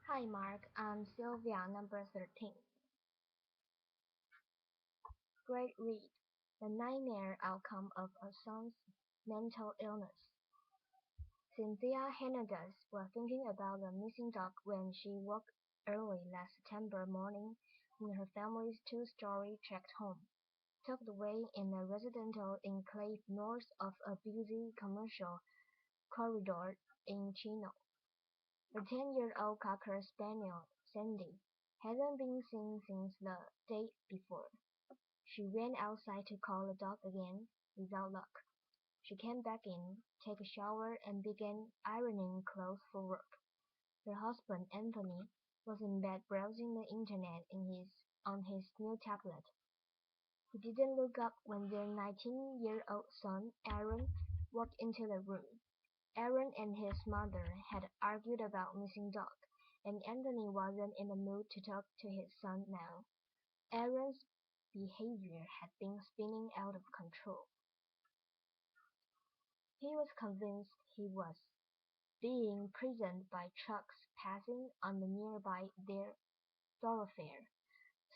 Hi Mark, I'm Sylvia, number 13. Great read. The nightmare outcome of a son's mental illness. Cynthia Hernandez was thinking about the missing dog when she woke early last September morning in her family's two-story tract home, tucked away in a residential enclave north of a busy commercial corridor in Chino. The 10-year-old Cocker Spaniel, Sandy, hadn't been seen since the day before. She ran outside to call the dog again, without luck. She came back in, took a shower, and began ironing clothes for work. Her husband, Anthony, was in bed browsing the internet on his new tablet. He didn't look up when their 19-year-old son, Aaron, walked into the room. Aaron and his mother had argued about missing dog, and Anthony wasn't in the mood to talk to his son now. Aaron's behavior had been spinning out of control. He was convinced he was being prisoned by trucks passing on the nearby thoroughfare.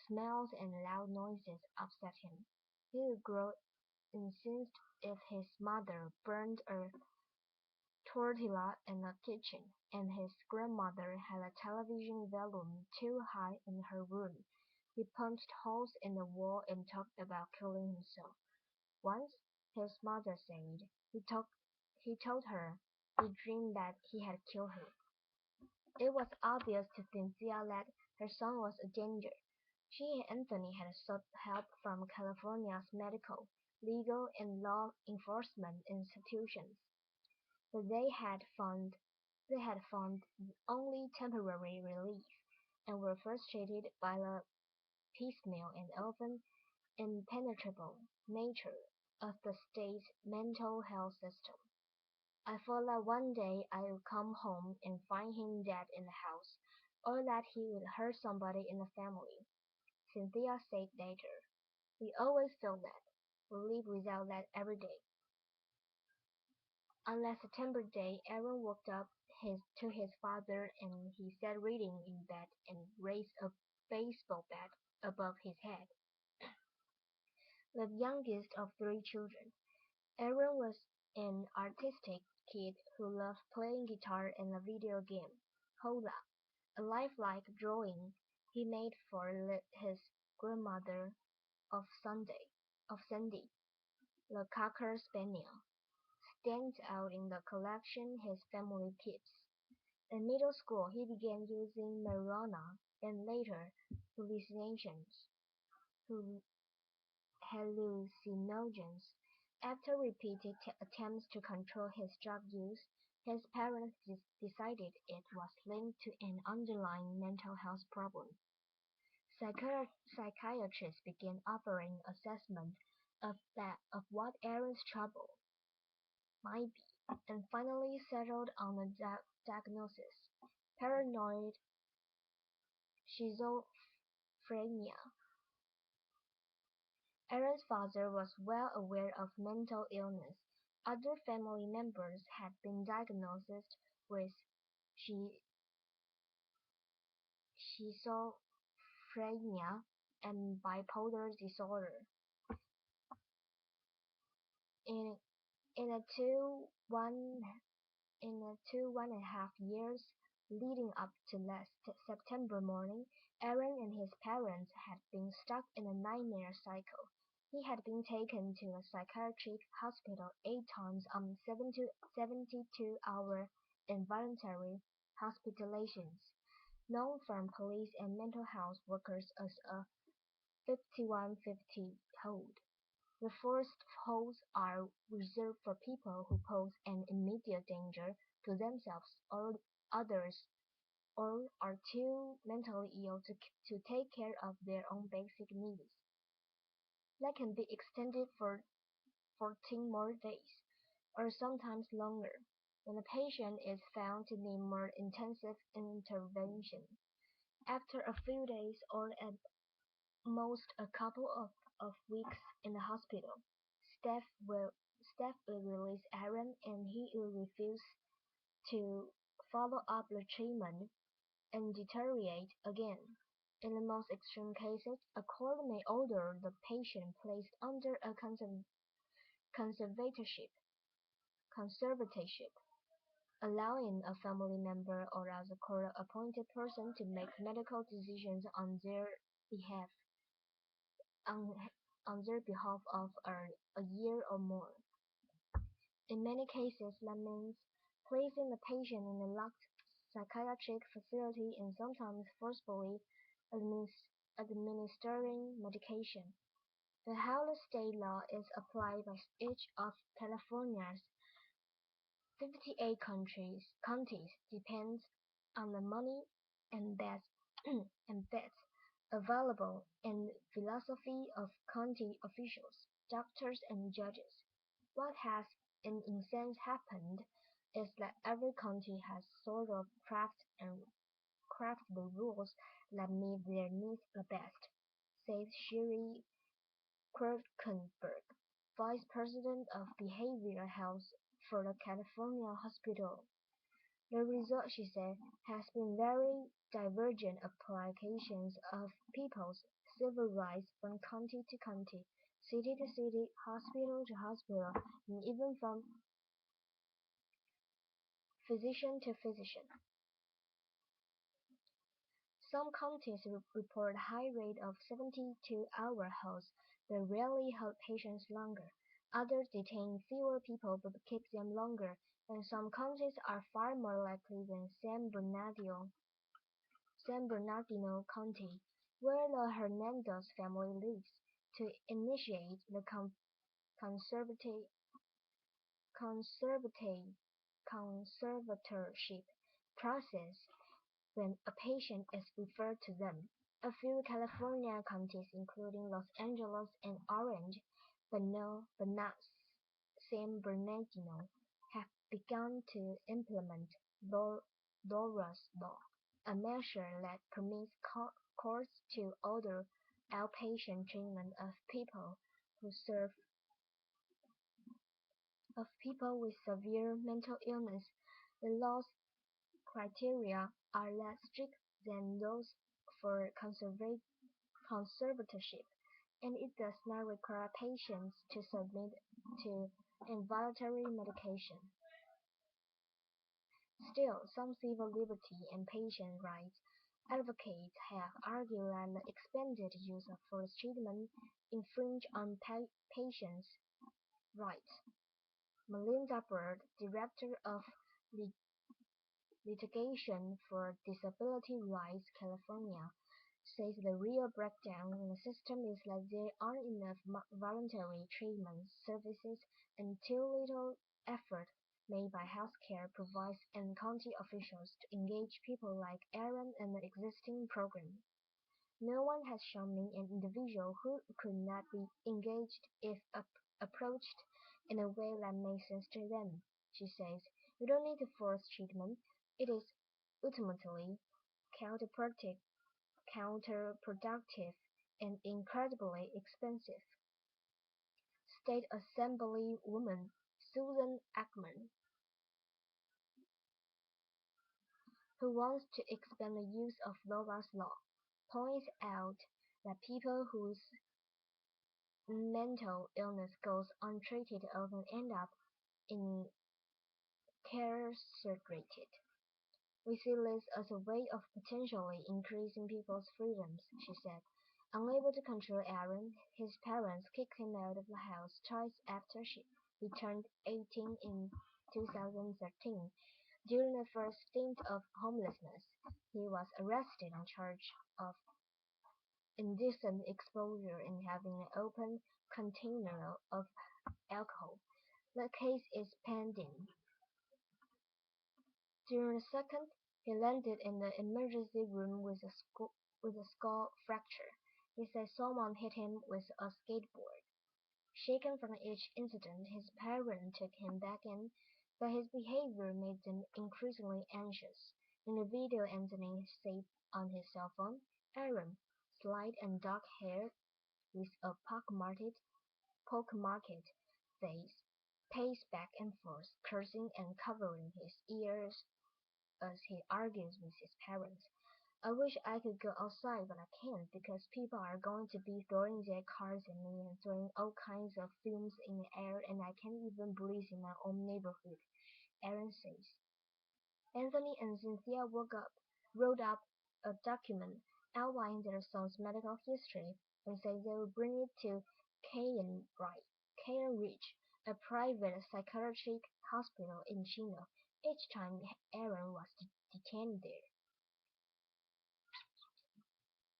Smells and loud noises upset him. He would grow incensed if his mother burned a tortilla in the kitchen, and his grandmother had a television volume too high in her room. He punched holes in the wall and talked about killing himself. Once, his mother said, he told her he dreamed that he had killed her. It was obvious to Cynthia that her son was a danger. She and Anthony had sought help from California's medical, legal, and law enforcement institutions, but they had found only temporary relief, and were frustrated by the piecemeal and often impenetrable nature of the state's mental health system. I thought that one day I would come home and find him dead in the house, or that he would hurt somebody in the family, Cynthia said later. We always felt that. We live without that every day. On last September day, Aaron woke up to his father and he sat reading in bed and raised a baseball bat above his head. The youngest of three children, Aaron was an artistic kid who loved playing guitar and a video game, Hola, a lifelike drawing he made for his grandmother of Sandy, the Cocker Spaniel, stands out in the collection his family keeps. In middle school he began using marijuana and later hallucinogens. hallucinogens. After repeated attempts to control his drug use, his parents decided it was linked to an underlying mental health problem. Psychiatrists began offering assessment of what Aaron's trouble might be, and finally settled on a diagnosis: paranoid schizophrenia. Aaron's father was well aware of mental illness. Other family members had been diagnosed with schizophrenia and bipolar disorder. In in the two one in the 1.5 years leading up to last September morning, Aaron and his parents had been stuck in a nightmare cycle. He had been taken to a psychiatric hospital 8 times on 72-hour involuntary hospitalizations, known from police and mental health workers as a 5150 hold. The first holds are reserved for people who pose an immediate danger to themselves or others, or are too mentally ill to take care of their own basic needs. That can be extended for 14 more days, or sometimes longer, when the patient is found to need more intensive intervention. After a few days or at most a couple of weeks in the hospital, staff will staff will release Aaron and he will refuse to follow up the treatment and deteriorate again. In the most extreme cases, a court may order the patient placed under a conservatorship, conservatorship, allowing a family member or other court-appointed person to make medical decisions on their behalf on, on their behalf of a year or more. In many cases, that means placing the patient in a locked psychiatric facility and sometimes forcibly administering medication. How the state law is applied by each of California's 58 counties depends on the money and beds and beds available and philosophy of county officials, doctors and judges. What has in essence happened is that every county has sort of crafted the rules that meet their needs the best, said Sherry Krukenberg, Vice President of Behavioral Health for the California Hospital. The result, she said, has been very divergent applications of people's civil rights from county to county, city to city, hospital to hospital, and even from physician to physician. Some counties report high rate of 72-hour holds that rarely hold patients longer. Others detain fewer people but keep them longer, and some counties are far more likely than San Bernardino County, where the Hernandez family lives, to initiate the conservative conservatorship process when a patient is referred to them. A few California counties, including Los Angeles and Orange, but not San Bernardino, have begun to implement Laura's Law, a measure that permits courts to order outpatient treatment of people with severe mental illness. The law's criteria are less strict than those for conservatorship, and it does not require patients to submit to involuntary medication. Still, some civil liberty and patient rights advocates have argued that the expanded use of forced treatment infringes on patients' rights. Melinda Bird, director of Litigation for Disability Rights California, says the real breakdown in the system is that there aren't enough voluntary treatment services and too little effort made by healthcare providers and county officials to engage people like Aaron in the existing program. No one has shown me an individual who could not be engaged if approached in a way that makes sense to them, she says. You don't need to force treatment. It is ultimately counterproductive and incredibly expensive. State Assemblywoman Susan Ackman, who wants to expand the use of Laura's Law, points out that people whose mental illness goes untreated often end up incarcerated. We see this as a way of potentially increasing people's freedoms, she said. Unable to control Aaron, his parents kicked him out of the house twice after he turned 18 in 2013. During the first stint of homelessness, he was arrested on charge of indecent exposure and having an open container of alcohol. The case is pending. During the second, he landed in the emergency room with a skull fracture. He said someone hit him with a skateboard. Shaken from each incident, his parents took him back in, but his behavior made them increasingly anxious. In the video Anthony saved on his cell phone, Aaron, slight and dark-haired, with a pockmarked face, paced back and forth, cursing and covering his ears as he argues with his parents. I wish I could go outside, but I can't because people are going to be throwing their cars at me and throwing all kinds of fumes in the air, and I can't even breathe in my own neighborhood, Aaron says. Anthony and Cynthia wrote up a document outlining their son's medical history, and said they would bring it to Cairn Ridge, a private psychiatric hospital in Chino, each time Aaron was detained there.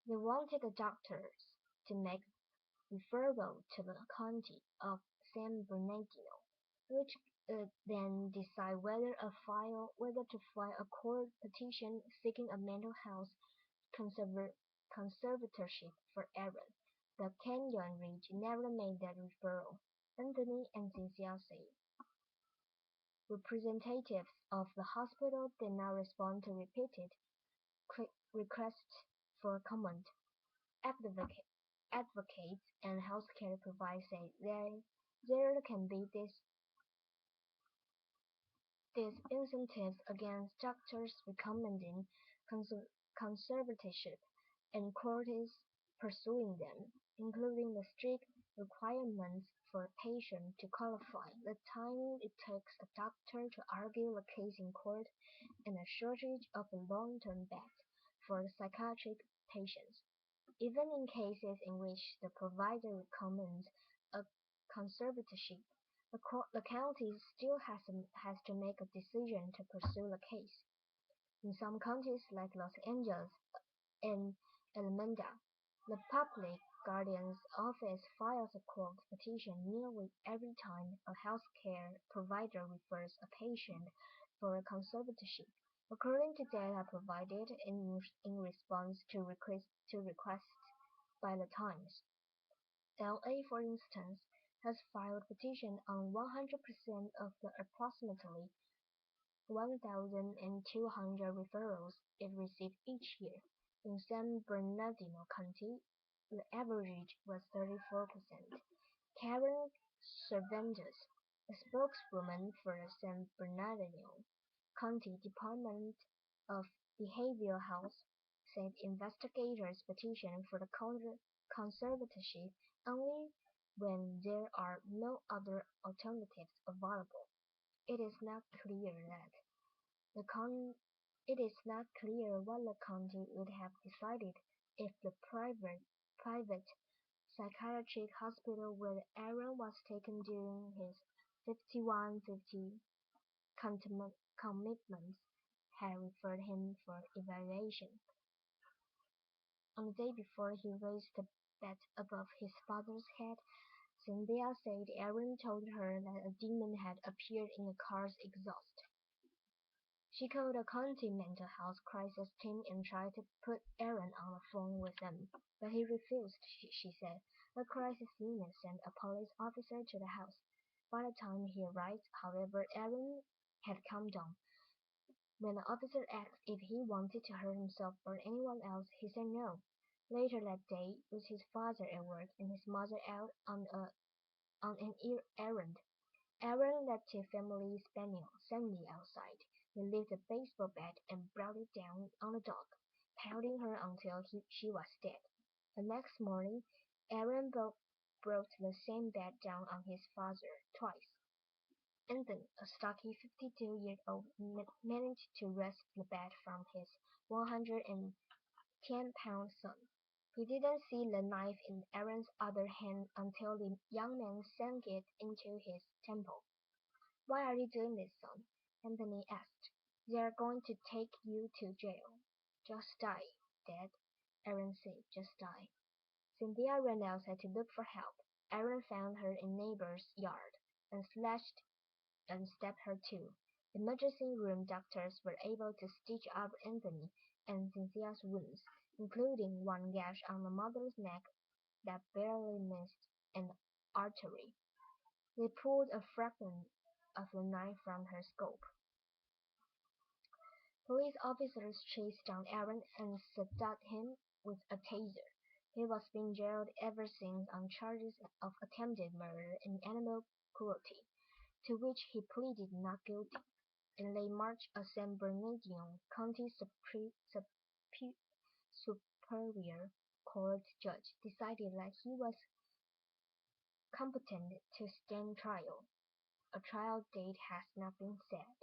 They wanted the doctors to make referral to the county of San Bernardino, which then decide whether to file a court petition seeking a mental health conserver- conservatorship for Aaron. The Canyon Ridge never made that referral, Anthony and Cynthia say. Representatives of the hospital did not respond to repeated requests for comment. Advocates and healthcare providers say there can be disincentives against doctors recommending conservatorship and courts pursuing them, including the strict requirements for a patient to qualify, the time it takes a doctor to argue a case in court, and a shortage of long-term beds for psychiatric patients. Even in cases in which the provider recommends a conservatorship, the county still has to make a decision to pursue the case. In some counties like Los Angeles and Alameda, the Public Guardian's Office files a court petition nearly every time a healthcare provider refers a patient for a conservatorship, according to data provided in response to requests by the Times. LA, for instance, has filed petition on 100% of the approximately 1,200 referrals it receives each year. In San Bernardino County, the average was 34%. Karen Cervantes, a spokeswoman for the San Bernardino County Department of Behavioral Health, said investigators petition for the conservatorship only when there are no other alternatives available. It is not clear what the county would have decided if the private psychiatric hospital where Aaron was taken during his 5150 commitments had referred him for evaluation. On the day before he raised the bat above his father's head, Cynthia said Aaron told her that a demon had appeared in the car's exhaust. She called a county mental health crisis team and tried to put Aaron on the phone with them, but he refused, she said. The crisis unit sent a police officer to the house. By the time he arrived, however, Aaron had calmed down. When the officer asked if he wanted to hurt himself or anyone else, he said no. Later that day, with his father at work and his mother out on an errand, Aaron left his family spaniel, Sandy, outside. He lifted a baseball bat and brought it down on the dog, pelting her until she was dead. The next morning, Aaron brought the same bat down on his father twice. Anthony, a stocky 52-year-old, managed to wrest the bat from his 110-pound son. He didn't see the knife in Aaron's other hand until the young man sank it into his temple. "Why are you doing this, son?" Anthony asked. "They're going to take you to jail." "Just die, Dad," Aaron said. "Just die." Cynthia ran outside to look for help. Aaron found her in neighbor's yard and slashed and stabbed her too. Emergency room doctors were able to stitch up Anthony and Cynthia's wounds, including one gash on the mother's neck that barely missed an artery. They pulled a fragment of the knife from her scope. Police officers chased down Aaron and sedated him with a taser. He was being jailed ever since on charges of attempted murder and animal cruelty, to which he pleaded not guilty. In late March, a San Bernardino County Superior Court judge decided that he was competent to stand trial. A trial date has not been set.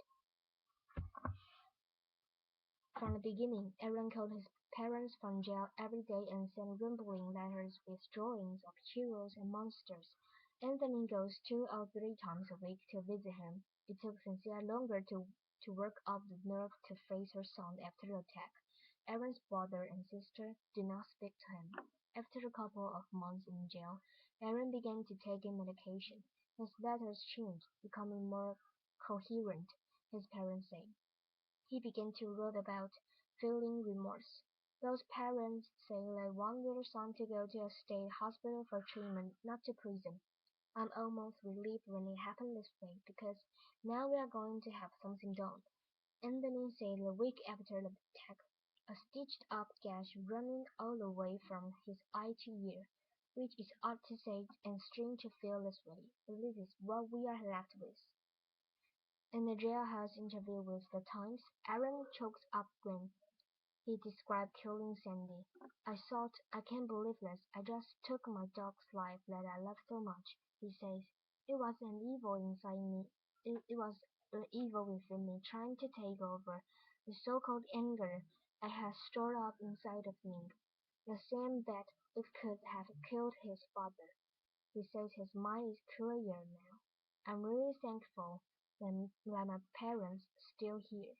From the beginning, Aaron called his parents from jail every day and sent rambling letters with drawings of heroes and monsters. Anthony goes 2 or 3 times a week to visit him. It took Cynthia longer to work up the nerve to face her son after the attack. Aaron's brother and sister did not speak to him. After a couple of months in jail, Aaron began to take medication. His letters changed, becoming more coherent, his parents say. He began to write about feeling remorse. Those parents say they want their son to go to a state hospital for treatment, not to prison. I'm almost relieved when it happened this way, because now we are going to have something done. Anthony said the week after the attack, a stitched-up gash running all the way from his eye to ear, which is odd to say and strange to feel this way, but this is what we are left with. In a jailhouse interview with The Times, Aaron chokes up when he described killing Sandy. I thought, I can't believe this. I just took my dog's life that I loved so much, he says. It was an evil inside me. It was an evil within me trying to take over the so-called anger I had stored up inside of me. The same that it could have killed his father. He says his mind is clear now. I'm really thankful that my parents still here.